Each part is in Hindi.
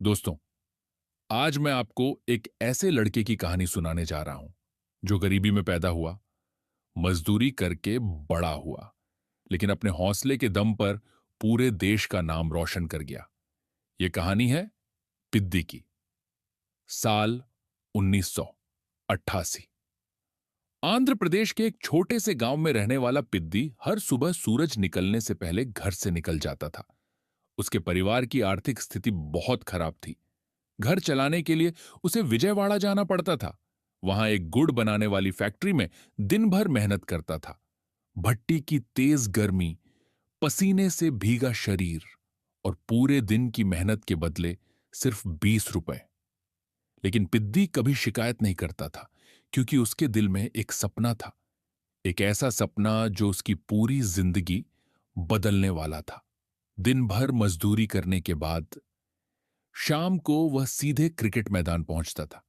दोस्तों, आज मैं आपको एक ऐसे लड़के की कहानी सुनाने जा रहा हूं जो गरीबी में पैदा हुआ, मजदूरी करके बड़ा हुआ, लेकिन अपने हौसले के दम पर पूरे देश का नाम रोशन कर गया। यह कहानी है पिद्दी की। साल 1988। आंध्र प्रदेश के एक छोटे से गांव में रहने वाला पिद्दी हर सुबह सूरज निकलने से पहले घर से निकल जाता था। उसके परिवार की आर्थिक स्थिति बहुत खराब थी। घर चलाने के लिए उसे विजयवाड़ा जाना पड़ता था। वहां एक गुड़ बनाने वाली फैक्ट्री में दिन भर मेहनत करता था। भट्टी की तेज गर्मी, पसीने से भीगा शरीर और पूरे दिन की मेहनत के बदले सिर्फ 20 रुपए। लेकिन पिद्दी कभी शिकायत नहीं करता था, क्योंकि उसके दिल में एक सपना था। एक ऐसा सपना जो उसकी पूरी जिंदगी बदलने वाला था। दिन भर मजदूरी करने के बाद शाम को वह सीधे क्रिकेट मैदान पहुंचता था।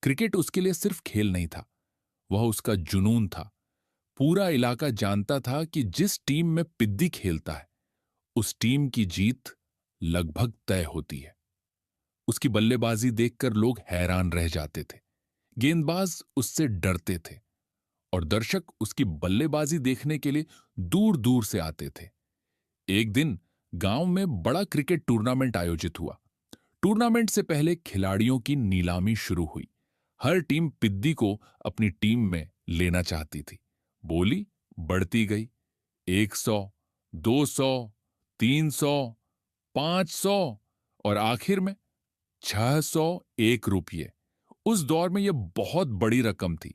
क्रिकेट उसके लिए सिर्फ खेल नहीं था, वह उसका जुनून था। पूरा इलाका जानता था कि जिस टीम में पिद्दी खेलता है, उस टीम की जीत लगभग तय होती है। उसकी बल्लेबाजी देखकर लोग हैरान रह जाते थे। गेंदबाज उससे डरते थे और दर्शक उसकी बल्लेबाजी देखने के लिए दूर दूर से आते थे। एक दिन गांव में बड़ा क्रिकेट टूर्नामेंट आयोजित हुआ। टूर्नामेंट से पहले खिलाड़ियों की नीलामी शुरू हुई। हर टीम पिद्दी को अपनी टीम में लेना चाहती थी। बोली बढ़ती गई। 100, 200, 300, 500 और आखिर में 601 रुपये। उस दौर में यह बहुत बड़ी रकम थी।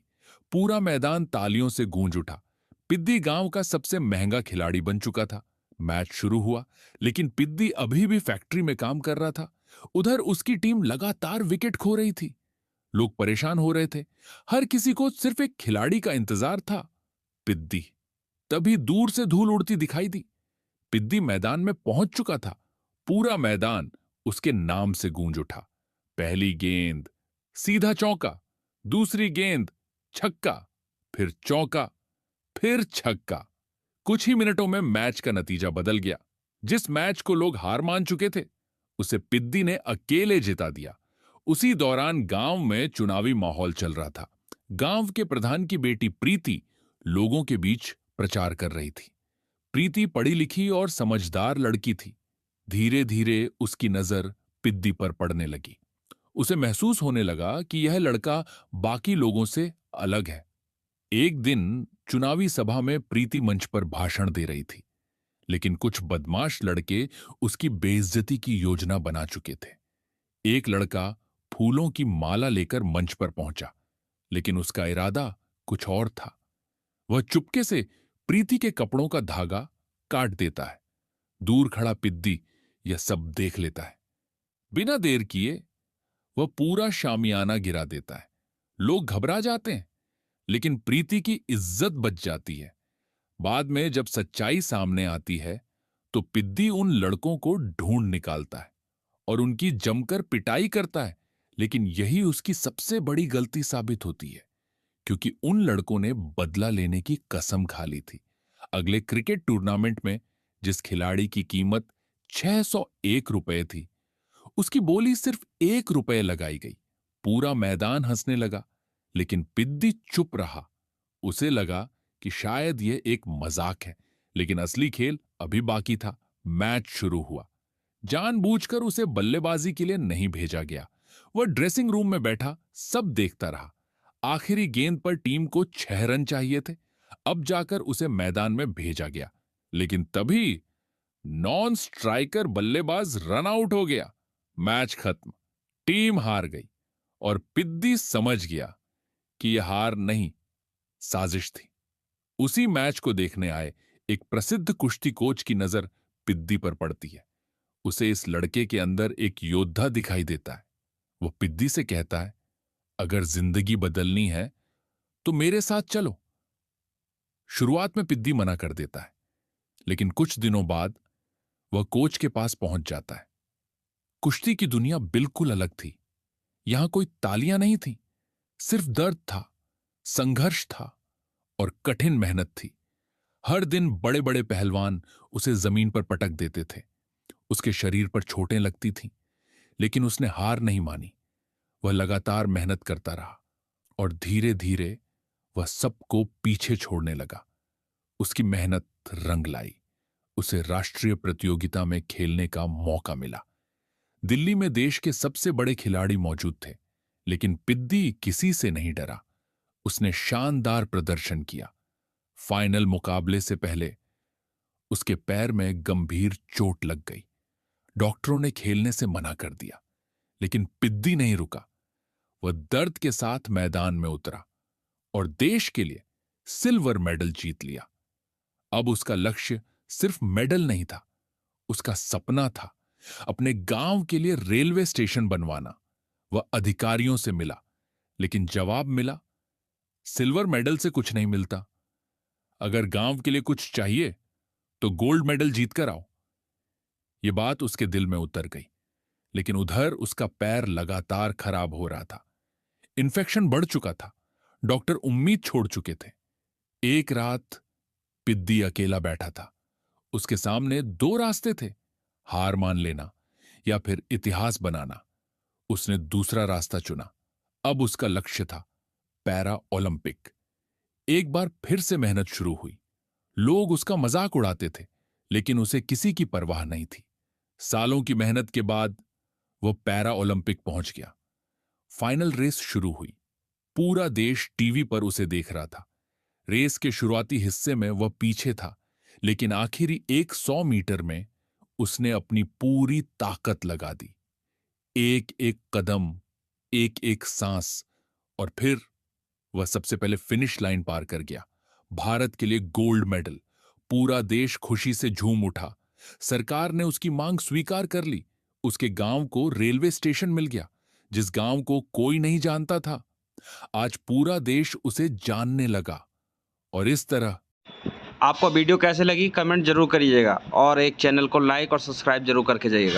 पूरा मैदान तालियों से गूंज उठा। पिद्दी गांव का सबसे महंगा खिलाड़ी बन चुका था। मैच शुरू हुआ, लेकिन पिद्दी अभी भी फैक्ट्री में काम कर रहा था। उधर उसकी टीम लगातार विकेट खो रही थी। लोग परेशान हो रहे थे। हर किसी को सिर्फ एक खिलाड़ी का इंतजार था, पिद्दी। तभी दूर से धूल उड़ती दिखाई दी। पिद्दी मैदान में पहुंच चुका था। पूरा मैदान उसके नाम से गूंज उठा। पहली गेंद सीधा चौका, दूसरी गेंद छक्का, फिर चौका, फिर छक्का। कुछ ही मिनटों में मैच का नतीजा बदल गया। जिस मैच को लोग हार मान चुके थे, उसे पिद्दी ने अकेले जिता दिया। उसी दौरान गांव में चुनावी माहौल चल रहा था। गांव के प्रधान की बेटी प्रीति लोगों के बीच प्रचार कर रही थी। प्रीति पढ़ी लिखी और समझदार लड़की थी। धीरे धीरे उसकी नजर पिद्दी पर पड़ने लगी। उसे महसूस होने लगा कि यह लड़का बाकी लोगों से अलग है। एक दिन चुनावी सभा में प्रीति मंच पर भाषण दे रही थी, लेकिन कुछ बदमाश लड़के उसकी बेइज्जती की योजना बना चुके थे। एक लड़का फूलों की माला लेकर मंच पर पहुंचा, लेकिन उसका इरादा कुछ और था। वह चुपके से प्रीति के कपड़ों का धागा काट देता है। दूर खड़ा पिद्दी यह सब देख लेता है। बिना देर किए वह पूरा शामियाना गिरा देता है। लोग घबरा जाते हैं, लेकिन प्रीति की इज्जत बच जाती है। बाद में जब सच्चाई सामने आती है, तो पिद्दी उन लड़कों को ढूंढ निकालता है और उनकी जमकर पिटाई करता है। लेकिन यही उसकी सबसे बड़ी गलती साबित होती है, क्योंकि उन लड़कों ने बदला लेने की कसम खा ली थी। अगले क्रिकेट टूर्नामेंट में जिस खिलाड़ी की कीमत 601 रुपए थी, उसकी बोली सिर्फ 1 रुपए लगाई गई। पूरा मैदान हंसने लगा, लेकिन पिद्दी चुप रहा। उसे लगा कि शायद यह एक मजाक है, लेकिन असली खेल अभी बाकी था। मैच शुरू हुआ। जानबूझकर उसे बल्लेबाजी के लिए नहीं भेजा गया। वह ड्रेसिंग रूम में बैठा सब देखता रहा। आखिरी गेंद पर टीम को 6 रन चाहिए थे। अब जाकर उसे मैदान में भेजा गया, लेकिन तभी नॉन स्ट्राइकर बल्लेबाज रन आउट हो गया। मैच खत्म। टीम हार गई और पिद्दी समझ गया कि यह हार नहीं, साजिश थी। उसी मैच को देखने आए एक प्रसिद्ध कुश्ती कोच की नजर पिद्दी पर पड़ती है। उसे इस लड़के के अंदर एक योद्धा दिखाई देता है। वो पिद्दी से कहता है, अगर जिंदगी बदलनी है तो मेरे साथ चलो। शुरुआत में पिद्दी मना कर देता है, लेकिन कुछ दिनों बाद वह कोच के पास पहुंच जाता है। कुश्ती की दुनिया बिल्कुल अलग थी। यहां कोई तालियां नहीं थी, सिर्फ दर्द था, संघर्ष था और कठिन मेहनत थी। हर दिन बड़े बड़े पहलवान उसे जमीन पर पटक देते थे। उसके शरीर पर चोटें लगती थीं, लेकिन उसने हार नहीं मानी। वह लगातार मेहनत करता रहा और धीरे धीरे वह सबको पीछे छोड़ने लगा। उसकी मेहनत रंग लाई। उसे राष्ट्रीय प्रतियोगिता में खेलने का मौका मिला। दिल्ली में देश के सबसे बड़े खिलाड़ी मौजूद थे, लेकिन पिद्दी किसी से नहीं डरा। उसने शानदार प्रदर्शन किया। फाइनल मुकाबले से पहले उसके पैर में गंभीर चोट लग गई। डॉक्टरों ने खेलने से मना कर दिया, लेकिन पिद्दी नहीं रुका। वह दर्द के साथ मैदान में उतरा और देश के लिए सिल्वर मेडल जीत लिया। अब उसका लक्ष्य सिर्फ मेडल नहीं था, उसका सपना था अपने गांव के लिए रेलवे स्टेशन बनवाना। वह अधिकारियों से मिला, लेकिन जवाब मिला, सिल्वर मेडल से कुछ नहीं मिलता। अगर गांव के लिए कुछ चाहिए तो गोल्ड मेडल जीत कर आओ। यह बात उसके दिल में उतर गई, लेकिन उधर उसका पैर लगातार खराब हो रहा था। इन्फेक्शन बढ़ चुका था। डॉक्टर उम्मीद छोड़ चुके थे। एक रात पिद्दी अकेला बैठा था। उसके सामने दो रास्ते थे, हार मान लेना या फिर इतिहास बनाना। उसने दूसरा रास्ता चुना। अब उसका लक्ष्य था पैरा ओलंपिक। एक बार फिर से मेहनत शुरू हुई। लोग उसका मजाक उड़ाते थे, लेकिन उसे किसी की परवाह नहीं थी। सालों की मेहनत के बाद वो पैरा ओलंपिक पहुंच गया। फाइनल रेस शुरू हुई। पूरा देश टीवी पर उसे देख रहा था। रेस के शुरुआती हिस्से में वह पीछे था, लेकिन आखिरी 100 मीटर में उसने अपनी पूरी ताकत लगा दी। एक एक कदम, एक एक सांस, और फिर वह सबसे पहले फिनिश लाइन पार कर गया। भारत के लिए गोल्ड मेडल। पूरा देश खुशी से झूम उठा। सरकार ने उसकी मांग स्वीकार कर ली। उसके गांव को रेलवे स्टेशन मिल गया, जिस गांव को कोई नहीं जानता था। आज पूरा देश उसे जानने लगा। और इस तरह आपको वीडियो कैसे लगी कमेंट जरूर करिएगा और एक चैनल को लाइक और सब्सक्राइब जरूर करके जाइएगा।